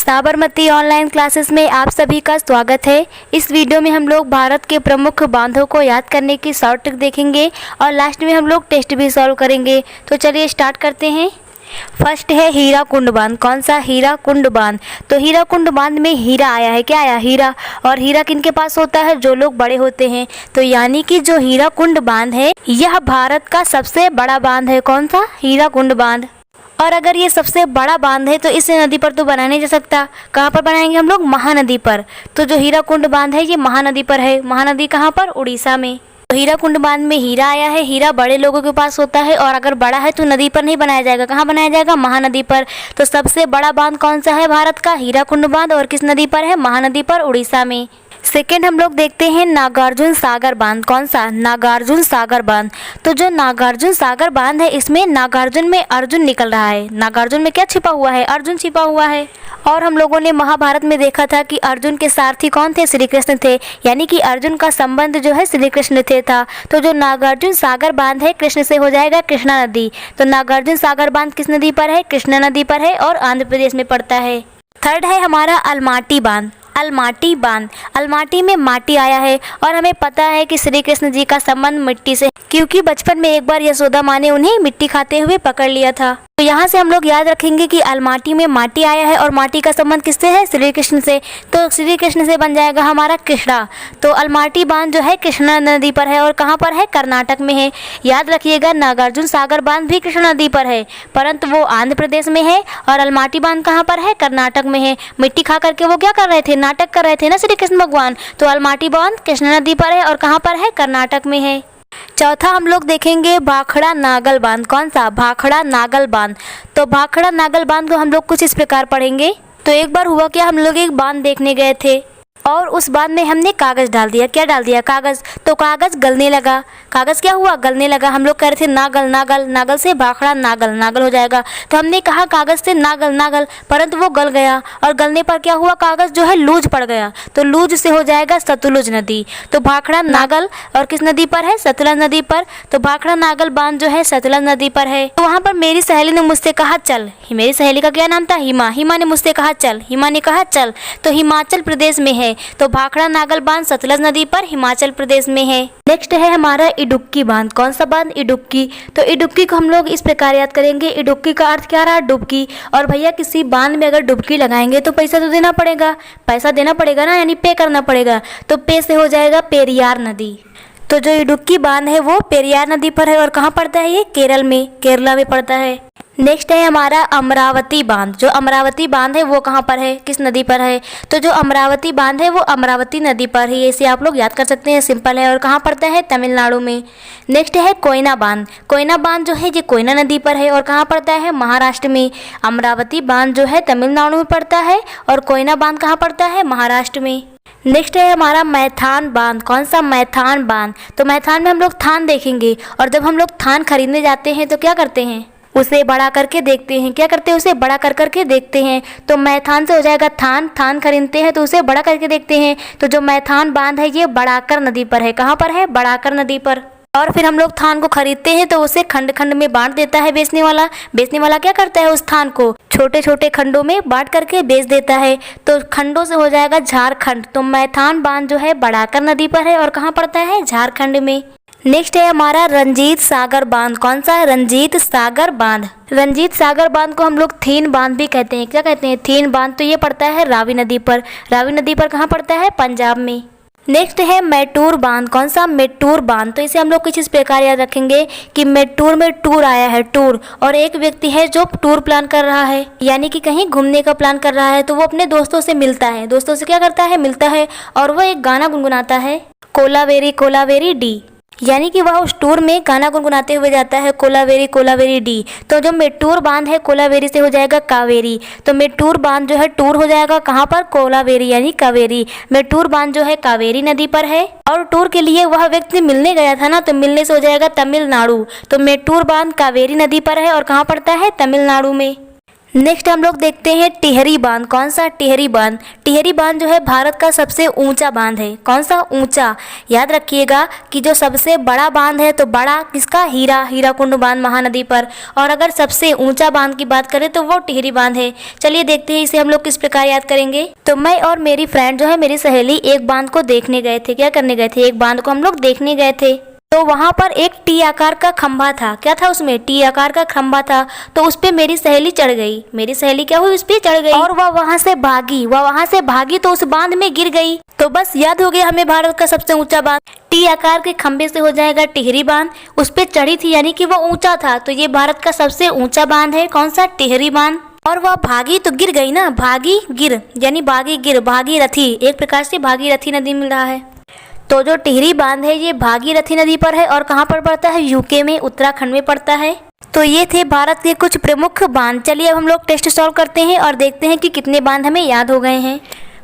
Sabarmati online classes में आप सभी का स्वागत है। इस वीडियो में हम लोग भारत के प्रमुख बांधों को याद करने की शॉर्ट ट्रिक देखेंगे और लास्ट में हम लोग टेस्ट भी सॉल्व करेंगे। तो चलिए स्टार्ट करते हैं। फर्स्ट है हीराकुंड बांध। कौन सा? हीराकुंड बांध। तो हीराकुंड बांध में हीरा आया है। क्या आया? हीरा। और हीरा किनके पास होता है? जो लोग बड़े होते हैं। तो यानी कि जो हीराकुंड बांध है यह भारत का सबसे बड़ा बांध है। कौन सा? हीराकुंड बांध। और अगर ये सबसे बड़ा बांध है तो इस नदी पर तो बना नहीं जा सकता। कहाँ पर बनाएंगे हम लोग? महानदी पर। तो जो हीराकुंड बांध है ये महानदी पर है। महानदी कहाँ पर? उड़ीसा में। तो हीराकुंड बांध में हीरा आया है। हीरा बड़े लोगों के पास होता है और अगर बड़ा है तो नदी पर नहीं बनाया जाएगा। कहाँ बनाया जाएगा? महानदी पर। तो सबसे बड़ा बांध कौन सा है भारत का? हीराकुंड बांध। और किस नदी पर है? महानदी पर, उड़ीसा में। सेकेंड हम लोग देखते हैं नागार्जुन सागर बांध। कौन सा? नागार्जुन सागर बांध। तो जो नागार्जुन सागर बांध है इसमें नागार्जुन में अर्जुन निकल रहा है। नागार्जुन में क्या छिपा हुआ है? अर्जुन छिपा हुआ है। और हम लोगों ने महाभारत में देखा था कि अर्जुन के सारथी कौन थे? श्री कृष्ण थे। यानी कि अर्जुन का संबंध जो है श्री कृष्ण से था। तो जो नागार्जुन सागर बांध है कृष्ण से हो जाएगा कृष्णा नदी। तो नागार्जुन सागर बांध किस नदी पर है? कृष्णा नदी पर है और आंध्र प्रदेश में पड़ता है। थर्ड है हमारा अलमाटी बांध। अलमाटी बांध। अलमाटी में माटी आया है और हमें पता है कि श्री कृष्ण जी का संबंध मिट्टी से, क्योंकि बचपन में एक बार यशोदा माँ ने उन्हें मिट्टी खाते हुए पकड़ लिया था। तो यहाँ से हम लोग याद रखेंगे कि अलमाटी में माटी आया है और माटी का संबंध किससे है? श्री कृष्ण से। तो श्री कृष्ण से बन जाएगा हमारा कृष्णा। तो अलमाटी बांध जो है कृष्णा नदी पर है और कहाँ पर है? कर्नाटक में है। याद रखिएगा नागार्जुन सागर बांध भी कृष्णा नदी पर है परंतु वो आंध्र प्रदेश में है और अलमाटी बांध कहाँ पर है? कर्नाटक में है। मिट्टी खा करके वो क्या कर रहे थे? नाटक कर रहे थे ना श्री कृष्ण भगवान। तो अलमाटी बांध कृष्णा नदी पर है और कहाँ पर है? कर्नाटक में है। चौथा हम लोग देखेंगे भाखड़ा नागल बांध। कौन सा? भाखड़ा नागल बांध। तो भाखड़ा नागल बांध को हम लोग कुछ इस प्रकार पढ़ेंगे। तो एक बार हुआ क्या, हम लोग एक बांध देखने गए थे और उस बांध में हमने कागज डाल दिया। क्या डाल दिया? कागज। तो कागज गलने लगा। कागज क्या हुआ? गलने लगा। हम लोग कह रहे थे नागल नागल, नागल से भाखड़ा नागल, नागल हो जाएगा। तो हमने कहा कागज से नागल नागल, परंतु वो गल गया और गलने पर क्या हुआ? कागज जो है लूज पड़ गया। तो लूज से हो जाएगा सतलुज नदी। तो भाखड़ा नागल और किस नदी पर है? सतलज नदी पर। तो भाखड़ा नागल बांध जो है सतलज नदी पर है। तो वहाँ पर मेरी सहेली ने मुझसे कहा चल। मेरी सहेली का क्या नाम था? हिमा। हिमा ने मुझसे कहा चल। हिमा ने कहा चल। तो हिमाचल प्रदेश में है। तो भाखड़ा नागल बांध सतलज नदी पर हिमाचल प्रदेश में है। नेक्स्ट है हमारा इडुक्की बांध। कौन सा बांध? इडुक्की। तो इडुक्की को हम लोग इस प्रकार याद करेंगे। इडुक्की का अर्थ क्या रहा? डुबकी। और भैया किसी बांध में अगर डुबकी लगाएंगे तो पैसा तो देना पड़ेगा। पैसा देना पड़ेगा ना, यानी पे करना पड़ेगा। तो पे से हो जाएगा पेरियार नदी। तो जो इडुक्की बांध है वो पेरियार नदी पर है और कहाँ पड़ता है? ये केरल में, केरला में पड़ता है। नेक्स्ट है हमारा अमरावती बांध। जो अमरावती बांध है वो कहाँ पर है? किस नदी पर है? तो जो अमरावती बांध है वो अमरावती नदी पर है। इसे आप लोग याद कर सकते हैं, सिंपल है। और कहाँ पड़ता है? तमिलनाडु में। नेक्स्ट है कोयना बांध। कोयना बांध जो है ये कोयना नदी पर है और कहाँ पड़ता है? महाराष्ट्र में। अमरावती बांध जो है तमिलनाडु में पड़ता है और कोयना बांध कहाँ पड़ता है? महाराष्ट्र में। नेक्स्ट है हमारा मैथान बांध। कौन सा? मैथान बांध। तो मैथान में हम लोग थान देखेंगे और जब हम लोग थान खरीदने जाते हैं तो क्या करते हैं? उसे बड़ा करके देखते हैं। क्या करते हैं? उसे बड़ा कर करके देखते हैं। तो मैथान से हो जाएगा थान। थान खरीदते हैं तो उसे बड़ा करके देखते हैं। तो जो मैथान बांध है ये बड़ाकर नदी पर है। कहाँ पर है? बड़ाकर नदी पर। और फिर हम लोग थान को खरीदते हैं तो उसे खंड खंड में बांट देता है बेचने वाला। बेचने वाला क्या करता है? उस थान को छोटे छोटे खंडों में बांट करके बेच देता है। तो खंडों से हो जाएगा झारखंड। तो मैथान बांध जो है बड़ाकर नदी पर है और कहाँ पड़ता है? झारखंड में। नेक्स्ट है हमारा रंजीत सागर बांध। कौन सा? रंजीत सागर बांध। रंजीत सागर बांध को हम लोग थीन बांध भी कहते हैं। क्या कहते हैं? थीन बांध। तो ये पड़ता है रावी नदी पर। रावी नदी पर कहाँ पड़ता है? पंजाब में। नेक्स्ट है मेट्टूर बांध। कौन सा? मेट्टूर बांध। तो इसे हम लोग कुछ इस प्रकार याद रखेंगे कि मेट्टूर में टूर आया है, टूर। और एक व्यक्ति है जो टूर प्लान कर रहा है, यानी कि कहीं घूमने का प्लान कर रहा है। तो वो अपने दोस्तों से मिलता है। दोस्तों से क्या करता है? मिलता है और वो एक गाना गुनगुनाता है, कोलावेरी कोलावेरी डी। यानी कि वह उस टूर में गाना गुनगुनाते हुए जाता है, कोलावेरी कोलावेरी डी। तो जो मेट्टूर बांध है कोलावेरी से हो जाएगा कावेरी। तो मेट्टूर बांध जो है टूर हो जाएगा कहाँ पर? कोलावेरी यानी कावेरी। मेट्टूर बांध जो है कावेरी नदी पर है और टूर के लिए वह व्यक्ति मिलने गया था ना, तो मिलने से हो जाएगा तमिलनाडु। तो मेट्टूर बांध कावेरी नदी पर है और कहाँ पड़ता है? तमिलनाडु में। नेक्स्ट हम लोग देखते हैं टिहरी बांध। कौन सा टिहरी बांध? टिहरी बांध जो है भारत का सबसे ऊंचा बांध है। कौन सा ऊंचा? याद रखिएगा कि जो सबसे बड़ा बांध है तो बड़ा किसका? हीराकुंड बांध महानदी पर। और अगर सबसे ऊंचा बांध की बात करें तो वो टिहरी बांध है। चलिए देखते हैं इसे हम लोग किस प्रकार याद करेंगे। तो मैं और मेरी फ्रेंड जो है, मेरी सहेली, एक बांध को देखने गए थे। क्या करने गए थे? एक बांध को हम लोग देखने गए थे। तो वहाँ पर एक टी आकार का खंभा था। क्या था उसमें? टी आकार का खंभा था। तो उस पे मेरी सहेली चढ़ गई। मेरी सहेली क्या हुई? उस पे चढ़ गई और वह वहाँ से भागी तो उस बांध में गिर गई। तो बस याद हो गया हमें भारत का सबसे ऊंचा बांध टी आकार के खंभे से हो जाएगा टिहरी बांध। उस पे चढ़ी थी यानी कि वो ऊंचा था, तो ये भारत का सबसे ऊंचा बांध है। कौन सा? टिहरी बांध। और वह भागी तो गिर गई ना, भागी गिर यानी भागीरथी, एक प्रकार से भागीरथी नदी मिल रहा है। तो जो टिहरी बांध है ये भागीरथी नदी पर है और कहाँ पर पड़ता है? यूके में, उत्तराखंड में पड़ता है। तो ये थे भारत के कुछ प्रमुख बांध। चलिए अब हम लोग टेस्ट सॉल्व करते हैं और देखते हैं कि कितने बांध हमें याद हो गए हैं।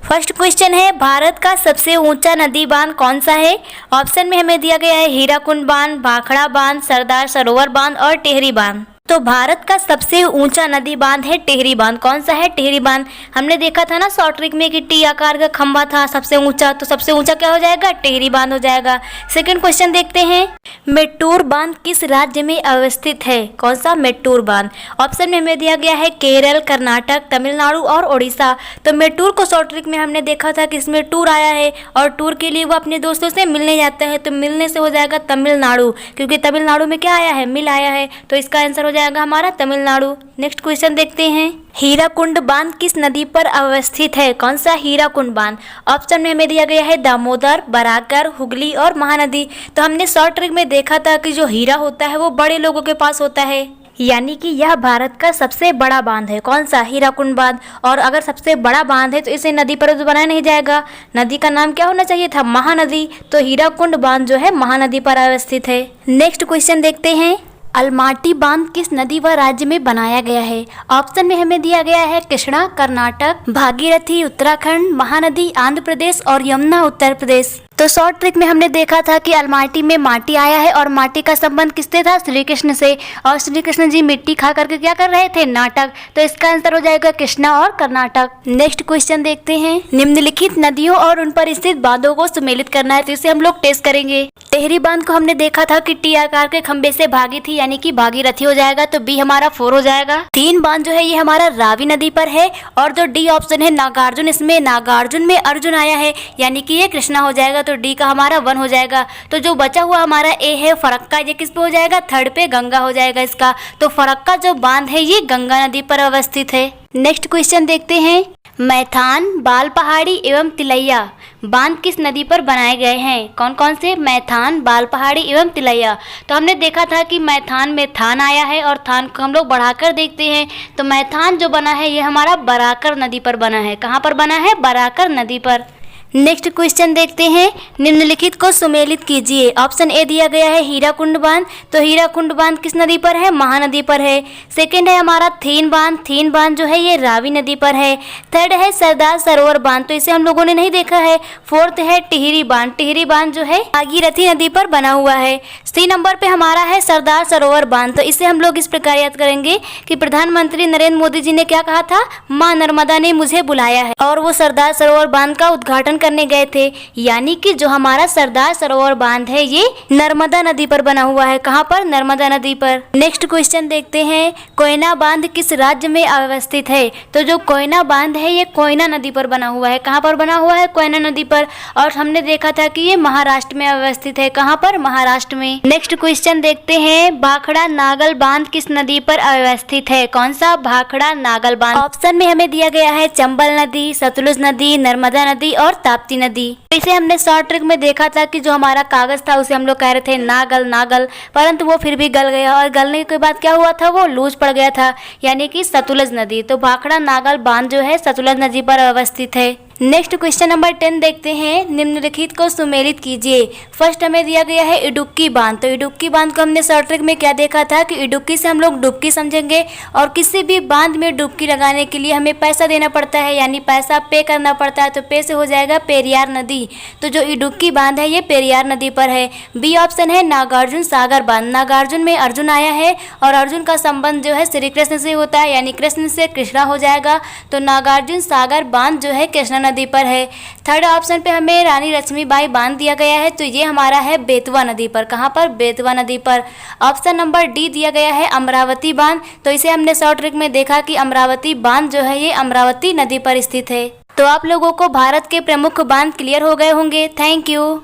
फर्स्ट क्वेश्चन है, भारत का सबसे ऊंचा नदी बांध कौन सा है? ऑप्शन में हमें दिया गया है हीराकुंड बांध, भाखड़ा बांध, सरदार सरोवर बांध और टिहरी बांध। तो भारत का सबसे ऊंचा नदी बांध है टिहरी बांध। कौन सा है? टिहरी बांध। हमने देखा था ना शॉर्ट ट्रिक में कि टी आकार का खंभा था सबसे ऊंचा, तो सबसे ऊंचा क्या हो जाएगा? टिहरी बांध हो जाएगा। सेकंड क्वेश्चन देखते हैं, मेट्टूर बांध किस राज्य में अवस्थित है? कौन सा? मेट्टूर बांध। ऑप्शन में हमें दिया गया है केरल, कर्नाटक, तमिलनाडु और ओडिशा। तो मेट्टूर को शॉर्ट ट्रिक में हमने देखा था कि इसमें टूर आया है और टूर के लिए वो अपने दोस्तों से मिलने जाता है, तो मिलने से हो जाएगा तमिलनाडु, क्योंकि तमिलनाडु में क्या आया है? मिल आया है। तो इसका आंसर हो जाएगा हमारा तमिलनाडु। नेक्स्ट क्वेश्चन देखते हैं, हीराकुंड बांध किस नदी पर अवस्थित है? कौन सा? हीराकुंड बांध। ऑप्शन में हमें दिया गया है दामोदर, बराकर, हुगली और महानदी। तो हमने शॉर्ट ट्रिक में देखा था कि जो हीरा होता है वो बड़े लोगों के पास होता है, यानी कि यह भारत का सबसे बड़ा बांध है। कौन सा? हीराकुंड बांध। और अगर सबसे बड़ा बांध है तो इसे नदी पर तो बनाया नहीं जाएगा, नदी का नाम क्या होना चाहिए था? महानदी। तो हीराकुंड बांध जो है महानदी पर अवस्थित है। नेक्स्ट क्वेश्चन देखते हैं, अलमाटी बांध किस नदी व राज्य में बनाया गया है? ऑप्शन में हमें दिया गया है कृष्णा कर्नाटक, भागीरथी उत्तराखंड, महानदी आंध्र प्रदेश और यमुना उत्तर प्रदेश। तो शॉर्ट ट्रिक में हमने देखा था कि अलमाटी में माटी आया है और माटी का संबंध किससे था? श्री कृष्ण से। और श्री कृष्ण जी मिट्टी खा करके क्या कर रहे थे? नाटक। तो इसका आंसर हो जाएगा कृष्णा और कर्नाटक। नेक्स्ट क्वेश्चन देखते हैं, निम्नलिखित नदियों और उन पर स्थित बांधों को सम्मिलित करना है, तो इसे हम लोग टेस्ट करेंगे। टिहरी बांध को हमने देखा था कि टी आकार के खंबे से भागी थी, यानी कि भागीरथी हो जाएगा, तो बी हमारा 4 हो जाएगा। 3 बांध जो है ये हमारा रावी नदी पर है और जो डी ऑप्शन है नागार्जुन, इसमें नागार्जुन में अर्जुन आया है, यानी कि ये कृष्णा हो जाएगा, तो डी का हमारा 1 हो जाएगा। तो जो बचा हुआ हमारा ए है फरक्का, ये किस पे हो जाएगा? 3rd पे, गंगा हो जाएगा इसका। तो फरक्का जो बांध है ये गंगा नदी पर अवस्थित है। नेक्स्ट क्वेश्चन देखते हैं, मैथान, बाल पहाड़ी एवं तिलैया बांध किस नदी पर बनाए गए हैं? कौन कौन से? मैथान, बाल पहाड़ी एवं तिलैया। तो हमने देखा था कि मैथान में थान आया है और थान को हम लोग बढ़ाकर देखते हैं, तो मैथान जो बना है ये हमारा बराकर नदी पर बना है। कहाँ पर बना है? बराकर नदी पर। नेक्स्ट क्वेश्चन देखते हैं, निम्नलिखित को सुमेलित कीजिए। ऑप्शन ए दिया गया है हीराकुंड बांध, तो हीराकुंड बांध किस नदी पर है? महानदी पर है। सेकंड है हमारा थीन बांध, थीन बांध जो है ये रावी नदी पर है। 3rd है सरदार सरोवर बांध, तो इसे हम लोगों ने नहीं देखा है। 4th है टिहरी बांध, टिहरी बांध जो है भागीरथी नदी पर बना हुआ है। 3 नंबर पे हमारा है सरदार सरोवर बांध, तो इसे हम लोग इस प्रकार याद करेंगे कि प्रधानमंत्री नरेंद्र मोदी जी ने क्या कहा था? माँ नर्मदा ने मुझे बुलाया है, और वो सरदार सरोवर बांध का उद्घाटन करने गए थे, यानी कि जो हमारा सरदार सरोवर बांध है ये नर्मदा नदी पर बना हुआ है। कहाँ पर? नर्मदा नदी पर। नेक्स्ट क्वेश्चन देखते हैं, कोयना बांध किस राज्य में अवस्थित है? तो जो कोयना बांध है ये कोयना नदी पर बना हुआ है। कहाँ पर बना हुआ है? कोयना नदी पर। और हमने देखा था कि ये महाराष्ट्र में अवस्थित है। कहाँ पर? महाराष्ट्र में। नेक्स्ट क्वेश्चन देखते हैं, भाखड़ा नागल बांध किस नदी पर अवस्थित है? कौन सा? भाखड़ा नागल बांध। ऑप्शन में हमें दिया गया है चंबल नदी, सतलुज नदी, नर्मदा नदी और ताप्ती नदी। इसे हमने शॉर्ट ट्रिक में देखा था कि जो हमारा कागज था उसे हम लोग कह रहे थे नागल नागल, परंतु वो फिर भी गल गया और गलने के बाद क्या हुआ था? वो लूज पड़ गया था, यानी कि सतलुज नदी। तो भाखड़ा नागल बांध जो है सतलुज नदी पर अवस्थित है। नेक्स्ट क्वेश्चन नंबर 10 देखते हैं। निम्नलिखित को सुमेलित कीजिए। फर्स्ट हमें दिया गया है इडुक्की बांध। तो इडुक्की बांध को हमने शॉर्ट ट्रिक में क्या देखा था कि इडुक्की से हम लोग डुबकी समझेंगे और किसी भी बांध में डुबकी लगाने के लिए हमें पैसा देना पड़ता है, यानी पैसा पे करना पड़ता है। तो पे से हो जाएगा पेरियार नदी। तो जो इडुक्की बांध है ये पेरियार नदी पर है। बी ऑप्शन है नागार्जुन सागर बांध। नागार्जुन में अर्जुन आया है और अर्जुन का संबंध जो है श्री कृष्ण से होता है, यानी कृष्ण से कृष्णा हो जाएगा। तो नागार्जुन सागर बांध जो है कृष्णा नदी पर है। थर्ड ऑप्शन पे हमें रानी लक्ष्मीबाई बांध दिया गया है, तो ये हमारा है बेतवा नदी पर। कहाँ पर? बेतवा नदी पर। ऑप्शन नंबर डी दिया गया है अमरावती बांध। तो इसे हमने शॉर्ट ट्रिक में देखा कि अमरावती बांध जो है ये अमरावती नदी पर स्थित है। तो आप लोगों को भारत के प्रमुख बांध क्लियर हो गए होंगे। Thank you.